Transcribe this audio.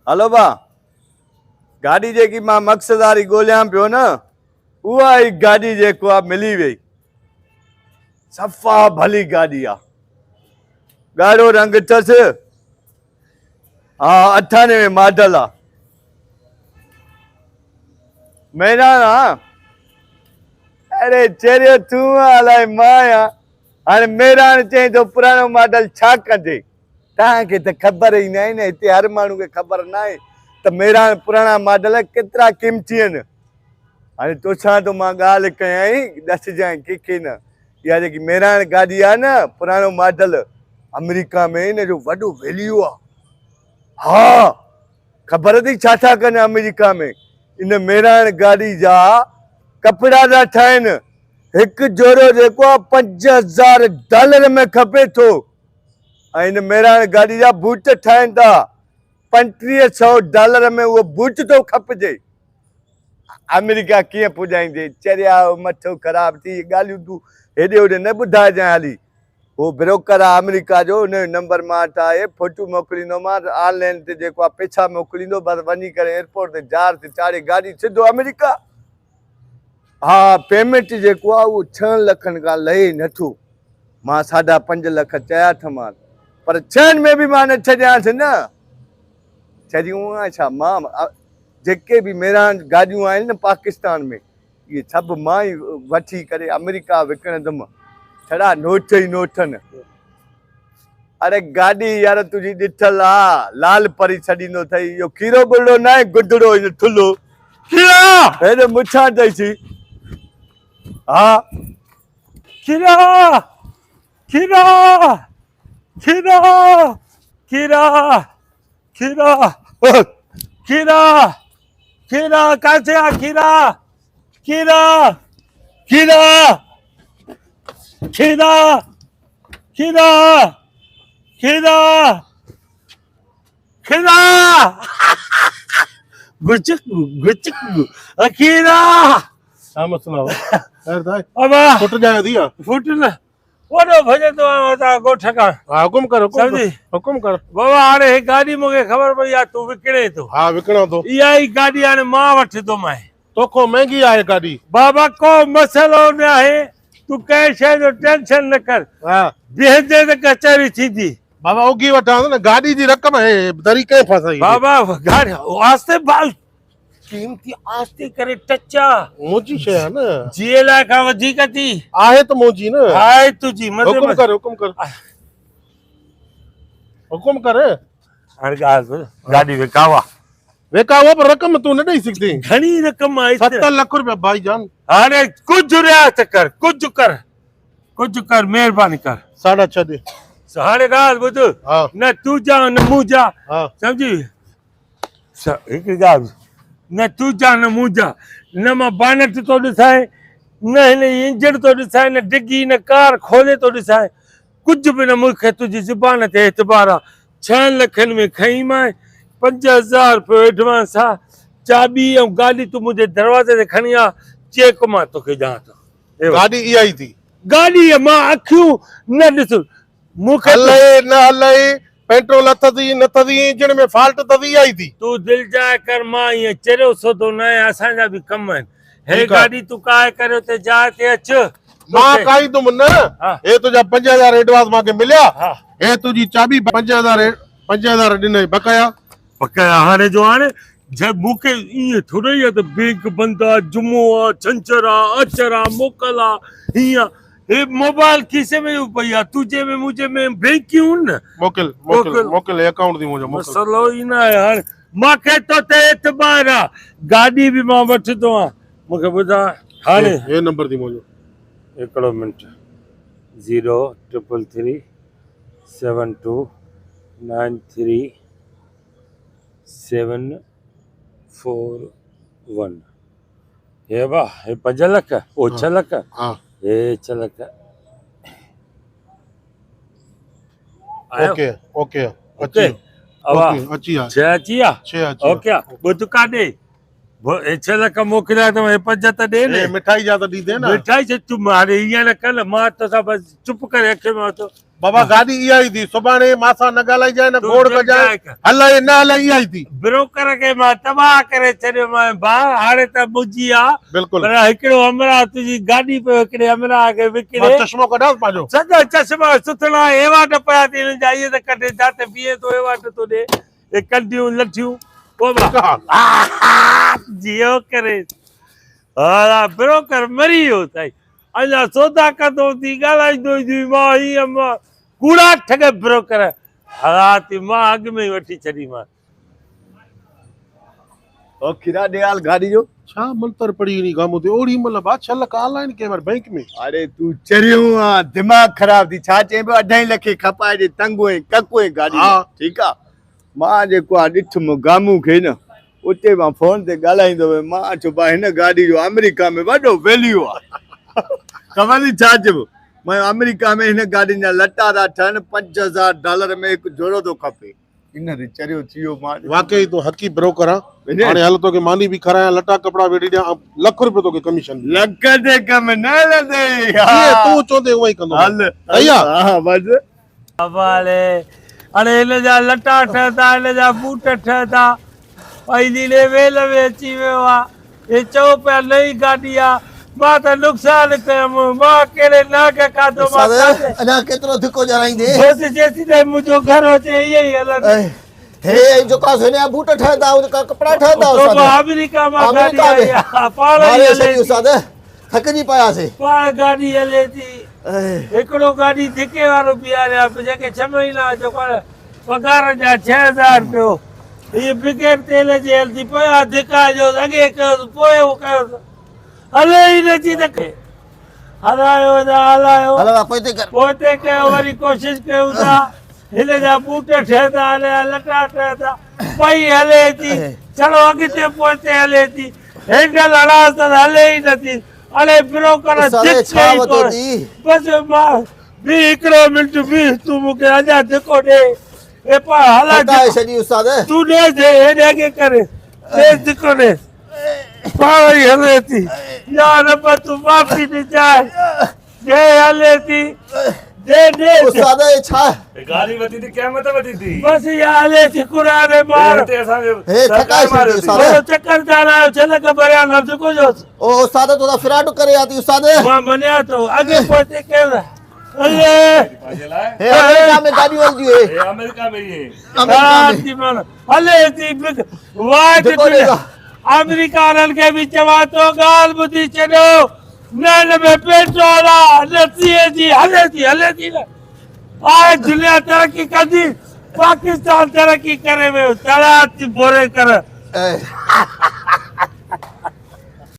हलो बा गाड़ी जेकी मां मक़सद वारी ॻोल्हियां पियो न उहा ई गाड़ी जेको आहे मिली वई। सफ़ा भली गाड़ी आहे, ॻाढ़ो रंग अथसि। हाँ 98 मॉडल आहे। मैदान आहे। अरे चेरियो तूं अलाए मां आहियां। हाणे मेरान चई थो पुराणो मॉडल छा कंदे? तव्हांखे त ख़बर ई न आहे न, हिते हर माण्हू खे ख़बर न आहे त मेरान पुराणा मॉडल केतिरा क़ीमती आहिनि। हाणे तोसां तो मां ॻाल्हि कयई, ॾसजांइ कंहिंखे न। इहा जेकी मेरान गाॾी आहे न पुराणो मॉडल, अमेरिका में हिन जो वॾो वैल्यू आहे। हा ख़बर अथई छा छा कनि अमेरिका में? इन मेरान गाॾी जा कपिड़ा था ठाहिनि। हिकु जोड़ो जेको आहे $5000 में खपे थो। ऐं हिन मेरान गाॾी जा बूट ठाहिनि था। $3500 में उहो बूट थो खपजे। अमेरिका कीअं पुॼाईंदे? चरिया मथो ख़राब थी ॻाल्हियूं तूं हेॾे होॾे न ॿुधाइजांइ हाली। वो ब्रोकर आहे अमेरिका जो, हुन जो नंबर मां वटि आहे, फोटू मोकिलींदोमांसि। ऑनलाइन ते जेको आहे पैसा मोकिलींदो, बसि वञी करे एयरपोर्ट ते जहाज़ ते चाढ़े गाॾी सिधो अमेरिका। हाँ पेमेंट जेको आहे उहो 6 लखनि खां लहे नथो। मां 5.5 लख चया थमांसि, पर 6 में बि मां न छॾियांसि न। छॾियूं आहे छा? मां जेके बि मेरान गाॾियूं आहिनि न पाकिस्तान में, इहे सभु मां ई वठी करे अमेरिका विकिणंदुमि। छड़ा नोट ई नोटनि। अरे गाॾी यार तुंहिंजी ॾिठल आहे, लाल परी छॾींदो अथई। इहो खीरो बुलड़ो न आहे, गुदड़ो इहो थुल्हो हेॾे मुछां अथईसि। हा खीरा खीरा खीरा खीरा खीरा खीरा खीरा कैसे आ खीरा खीरा खीरा खीरा खीरा खीरा खीरा गुचक गुचक खीरा। हाँ मसला हो यार दाई अबा फुट जाए दिया फुट न ओडो भजे तो आता गोठ का। हाँ हुकुम कर समझी? हुकुम कर। बाबा हाणे हे गाड़ी मूंखे ख़बर पई आहे तूं विकिणे थो। हाँ विकणो तो इहा ई गाड़ी हाणे मां वठंदो मां। तोखो महंगी आहे गाड़ी। बाबा को मसइलो न आहे, तूं कंहिं शइ जो टेंशन न कर। हाँ बीहंदे त कचहरी थींदी। बाबा उगी वठा न गाड़ी जी रक़म है तरीक़े फसाई बाबा गाड़ी आस्ते बाल कीमती आस्ते करे टचा मुंहिंजी शइ आहे न। जीअ लाइ खां वधीक थी आहे त मुंहिंजी न। आहे तुंहिंजी हुकुम कर हुकुम कर हुकुम कर। हाणे ॻाल्हि ॿुध, गाॾी विकावा वेका वो पर रक़म तू न ॾेई सघंदी। घणी रक़म आई 7 लख रुपया भाईजान। हाणे कुझु रियायत कर, कुझु कर महिरबानी कर। 6.5 दे। हाणे ॻाल्हि ॿुध, हाँ न तूं जा न मूं जा। हाँ समझी? हिकिड़ी ॻाल्हि, न तूं जा न मूं जा, न मां बानट थो ॾिसाए, न हिन इंजन थो ॾिसाए, न डिगी न कार खोले थो ॾिसाए, कुझु बि न। मूंखे तुंहिंजी ज़ुबान ते एतबार आहे। 6 लखनि में खईं मां, 5000 रुपयो एडवांस आहे। चाबी ऐं गाॾी तूं मुंहिंजे दरवाज़े ते खणी आ, चेक मां तोखे ॾियां थो। गाड़ी इहा ई थी। गाॾी मां अखियूं न ॾिस मूंखे हले न हले, पेट्रोल अथदी न अथदी, इंजन में फॉल्ट अथदी इहा ई थी। तूं दिलि जाए कर, मां ईअं चरियो सौदो न आहे, असांजा बि कम आहिनि। हे ठीकु आहे। गाॾी तूं काए करे उते जाइ ते अच। मां काई तुम न। हाँ। हे तुझा 5000 एडवांस मांखे मिलिया। हाँ। हे तुझी चाबी 5000 ॾिनई बकाया। पकाया हाणे जो हाणे जब मूंखे ईअं थोड़ी आहे त बैंक बंदि आहे, जुमो आहे, छंछरु आहे, अचर आहे, मोकल आहे, हीअं हे मोबाइल खीसे में पई आहे, तुंहिंजे में मुंहिंजे में बैंकियूं न। मोकिल मोकिल मोकिल अकाउंट दी मुंहिंजो मोकिल। मसलो ई न आहे। हाणे मूंखे तो ते एतबार आहे, गाॾी बि मां वठंदो आहियां। मूंखे ॿुधाए हाणे हे नंबर दी मुंहिंजो। हिकिड़ो मिंट 033 72 93 741। हे बा हे 5 लख ओ 6 लख हाँ हे 6 लख। ओके ओके ओके अब अची आ 6 अची आ। 6 अची ओके ॿुध काॾे छह लख मोकिलिया त 75 ॾे न मिठाई जा त ॾींदे न मिठाई से तूं हाणे ईअं न कर मां तोसां बसि चुप करे अखे में वठो बाबा गाॾी इहा ई थी सुभाणे मां न ॻाल्हाइजांइ न तूं गोड़ चुप कजांइ कर। हलाए न हलाए इहा ई थी ब्रोकर खे मां तबाह करे छॾियो मां भाउ हाणे त ॿुधी आहे बिल्कुलु पर हिकिड़ो अमरा तुंहिंजी गाॾी पियो हिकिड़े अमरा खे मां विकिणे चश्मो कढांसि पंहिंजो सॼा चश्मा सुथड़ा एवाट पिया थी हिन जा इहे त कढे जाते बीहे थो एवाट थो ॾे हे कंडियूं लठियूं जियो करे हा ब्रोकर मरी वियो साईं अञा सौदा कंदो थी ॻाल्हाईंदो थी मां हीअं मां कूड़ा ठग ब्रोकर हा थी मां अॻु में ई वठी छॾीमांसि ओ खीरा ॾे हाल गाॾी जो छा मंतर पड़ी नी गामो ते ओड़ी मतलब बा 6 लख ऑनलाइन के बार बैंक में अरे तू चरियो आ दिमाग ख़राब थी छा चइबो 2.5 लख खपाए जे तंगो ऐं कको ऐं गाॾी हा। ठीकु आहे मां जेको आहे ॾिठुमि गामू खे न उते मां फोन ते ॻाल्हाईंदो हुयुमि मां चयो भाई हिन गाॾी जो अमेरिका में वॾो वैल्यू आहे ख़बर थी छा चइबो मैं अमेरिका में हिन गाॾियुनि जा लटा था ठहनि $5000 में हिकु जोड़ो थो खपे इन ते चरियो थी वियो मां वाकई तो हकी ब्रोकर आ वेंदे? हाणे हल तो के मानी भी खराया लटा कपड़ा वेड़ी ॾियां लख रुपए तो के कमीशन लख ते कम न लदे ये तू चोंदे वही कंदो हल भैया हा बस हवाले अरे हिन जा लटा ठहंदा हिन जा बूट ठहंदा पहिली ले वेल में अची वियो आहे हे चओ पिया नई गाॾी आहे मां त नुक़सान कयुमि मां कहिड़े नाग खाधो मां खाधे। अञा केतिरो धिको ॼाणाईंदे बसि जेसीं ताईं मुंहिंजो घर अचे ईअं ई हलंदो हे जेका हिन जा बूट ठहंदा उनका कपिड़ा ठहंदा तो उस्ताद अमेरिका मां गाॾी अमेरिका आई में? आहे पाण ई मारे हले सॼी थी उस्ताद थकिजी पियासीं पाण गाॾी हले थी हिकिड़ो गाॾी धिके वारो बीहारिया जेके 6 महीना जो पगार जा 6000 रुपयो हीअ बिगेर तेल जे हलंदी पिया धिका जो अॻे कयोसि पोइ उहो कयोसि हले ई नथी त हलायो था हलायो हलो पोइते कर पोइ कयो वरी कोशिशि कयूं था हिन जा बूट ठहंदा हले लटा ठहंदा पई हले थी चलो अॻिते पोइते हले थी हैंडल हलास त हले ई नथी अरे ब्रोकर साले छा वतो थी बसि मां बि हिकिड़ो मिंट बि तूं मूंखे अञा धिको ॾे ए पा हला थकाए सॼी उस्ताद तूं ॾे जे हेॾे अॻे करे ॾे धिको ॾे पाण ई हले थी यार पर तूं माफ़ी ॾिजाए ॾे हले थी ॾे ॾे उस्ताद हे छा गाड़ी वधी थी क़यामत वधी थी बसि इहा हले थी कुराने मार हिते असांजो हे थकाए सॼी उस्ताद थोरो चकर चालायो 6 लख भरिया न धिको जो ओ उस्ताद तो फिराट करे आती उस्ताद मां मञा थो अॻे पोइते कयो हले पंहिंजे लाइ हे अमेरिका में गाड़ी हलदी है हे अमेरिका में ये अमेरिका में हले थी वाट धिको ॾेगा अमेरिका वारनि खे बि चवां थो ॻाल्हि ॿुधी छॾियो न हिन में पेट्रोल आहे न सीएनजी हले थी न आहे दुनिया तरक़ी कंदी पाकिस्तान तरक़ी करे वियो तड़ा थी बोरे कर